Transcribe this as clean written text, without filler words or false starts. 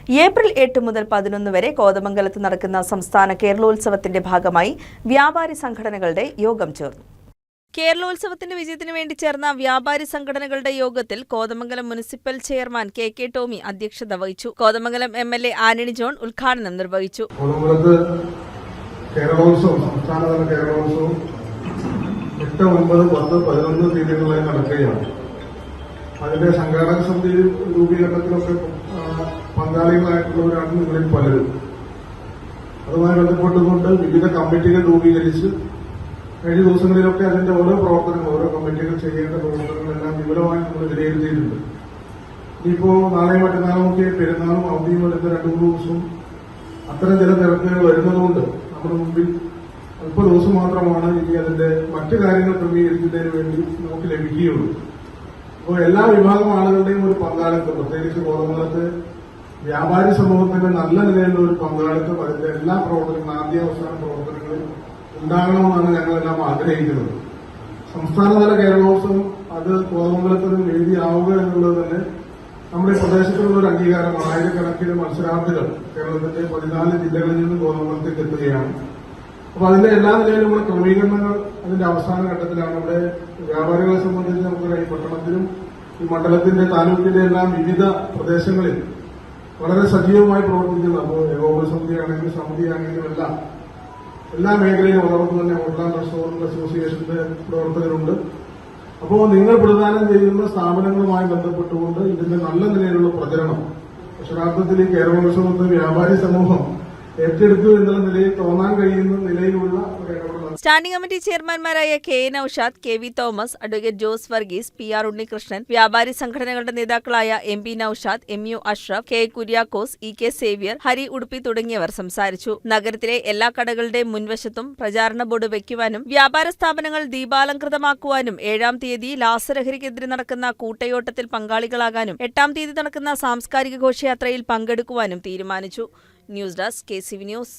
April 8 മുതൽ 11 വരെ കോതമംഗലത്ത് നടക്കുന്ന സംസ്ഥാന കേരളോത്സവത്തിന്റെ ഭാഗമായി വ്യാപാരി സംഘടനകളുടെ യോഗം ചേർന്നു. കേരളോത്സവത്തിന്റെ വിജയത്തിനു വേണ്ടി ചേർന്ന വ്യാപാരി സംഘടനകളുടെ യോഗത്തിൽ Kothamangalam municipal chairman K Tomy അധ്യക്ഷത വഹിച്ചു. കോതമംഗലം MLA ആന്റണി ജോൺ ഉദ്ഘാടനം നിർവഹിച്ചു. സംസ്ഥാനതല കേരളോത്സവം 8, 9, 10, 11 തീയതികളിലായി നടക്കുകയാണ്. അതിന്റെ സംഘാടക സമിതി രൂപീകരണത്തിലൊക്കെ പങ്കാളികളായിട്ടുള്ളവരാണ് നിങ്ങളിൽ പലരും. അതുമായി ബന്ധപ്പെട്ടുകൊണ്ട് വിവിധ കമ്മിറ്റികൾ രൂപീകരിച്ച് കഴിഞ്ഞ ദിവസങ്ങളിലൊക്കെ അതിന്റെ ഓരോ പ്രവർത്തനങ്ങൾ, ഓരോ കമ്മിറ്റികൾ ചെയ്യേണ്ട പ്രവർത്തനങ്ങളെല്ലാം വിപുലമായി നമ്മൾ വിലയിരുത്തിയിട്ടുണ്ട്. ഇനിയിപ്പോ നാളെയും മറ്റന്നാളുമൊക്കെ പെരുന്നാളും അവധിയും വരുന്ന 2-3 ദിവസവും അത്തരം ചില തിരക്കുകൾ വരുന്നതുകൊണ്ട് നമ്മുടെ മുമ്പിൽ 30 ദിവസം മാത്രമാണ് ഇനി അതിന്റെ മറ്റു കാര്യങ്ങൾ ക്രമീകരിക്കുന്നതിന് വേണ്ടി നമുക്ക് ലഭിക്കുകയുള്ളൂ. അപ്പോൾ എല്ലാ വിഭാഗം ആളുകളുടെയും ഒരു പങ്കാളിത്തം, പ്രത്യേകിച്ച് കോതമംഗലത്ത് വ്യാപാരി സമൂഹത്തിന്റെ നല്ല നിലയിലുള്ള ഒരു പങ്കാളിത്തം അതിന്റെ എല്ലാ പ്രവർത്തനങ്ങളും, ആദ്യാവസാന പ്രവർത്തനങ്ങളിൽ ഉണ്ടാകണമെന്നാണ് ഞങ്ങളെല്ലാം ആഗ്രഹിക്കുന്നത്. സംസ്ഥാനതല കേരളോത്സവം അത് കോതമംഗലത്തിന് വേദിയാവുക എന്നുള്ളത് തന്നെ നമ്മുടെ പ്രദേശത്തുള്ള ഒരു അംഗീകാരമാണ്. ആയിരക്കണക്കിന് മത്സരാർത്ഥികൾ കേരളത്തിന്റെ 14 ജില്ലകളിൽ നിന്ന് കോതമംഗലത്തേക്ക് എത്തുകയാണ്. അപ്പൊ അതിന്റെ എല്ലാ നിലയിലുമുള്ള ക്രമീകരണങ്ങൾ അതിന്റെ അവസാന ഘട്ടത്തിലാണ്. ഇവിടെ വ്യാപാരികളെ സംബന്ധിച്ച് നമുക്കറിയാം, ഈ പട്ടണത്തിലും ഈ മണ്ഡലത്തിന്റെ താലൂക്കിന്റെ എല്ലാം വിവിധ പ്രദേശങ്ങളിൽ വളരെ സജീവമായി പ്രവർത്തിക്കുന്നത്. അപ്പോൾ ഏകോപന സമിതിയാണെങ്കിലും സമിതിയാണെങ്കിലും എല്ലാ മേഖലയിലും അതോടൊപ്പം തന്നെ ഹോട്ടൽ ആൻഡ് റെസ്റ്റോറന്റ് അസോസിയേഷന്റെ പ്രവർത്തകരുണ്ട്. അപ്പോൾ നിങ്ങൾ പ്രദാനം ചെയ്യുന്ന സ്ഥാപനങ്ങളുമായി ബന്ധപ്പെട്ടുകൊണ്ട് ഇതിന്റെ നല്ല നിലയിലുള്ള പ്രചരണം അക്ഷരാർത്ഥത്തിൽ ഈ കേരളോത്സവത്തെ വ്യാപാരി സമൂഹം ഏറ്റെടുത്തു എന്നുള്ള നിലയിൽ തോന്നാൻ കഴിയുന്ന നിലയിലുള്ള ഒരു ഇടപെടൽ. സ്റ്റാൻഡിംഗ് കമ്മിറ്റി ചെയർമാൻമാരായ KA Naushad, KV Thomas, advocate Jose Varghese, PR Unnikrishnan, വ്യാപാരി സംഘടനകളുടെ നേതാക്കളായ MP Naushad, MU Ashraf, K Kuriakose, EK Xavier, Hari Udupi തുടങ്ങിയവർ സംസാരിച്ചു. നഗരത്തിലെ എല്ലാ കടകളുടെയും മുൻവശത്തും പ്രചാരണ ബോർഡ് വയ്ക്കുവാനും വ്യാപാര സ്ഥാപനങ്ങൾ ദീപാലംകൃതമാക്കുവാനും 7-ാം തീയതി ലാസലഹരിക്കെതിരെ നടക്കുന്ന കൂട്ടയോട്ടത്തിൽ പങ്കാളികളാകാനും 8-ാം തീയതി നടക്കുന്ന സാംസ്കാരിക ഘോഷയാത്രയിൽ പങ്കെടുക്കുവാനും തീരുമാനിച്ചു. News desk KCV news.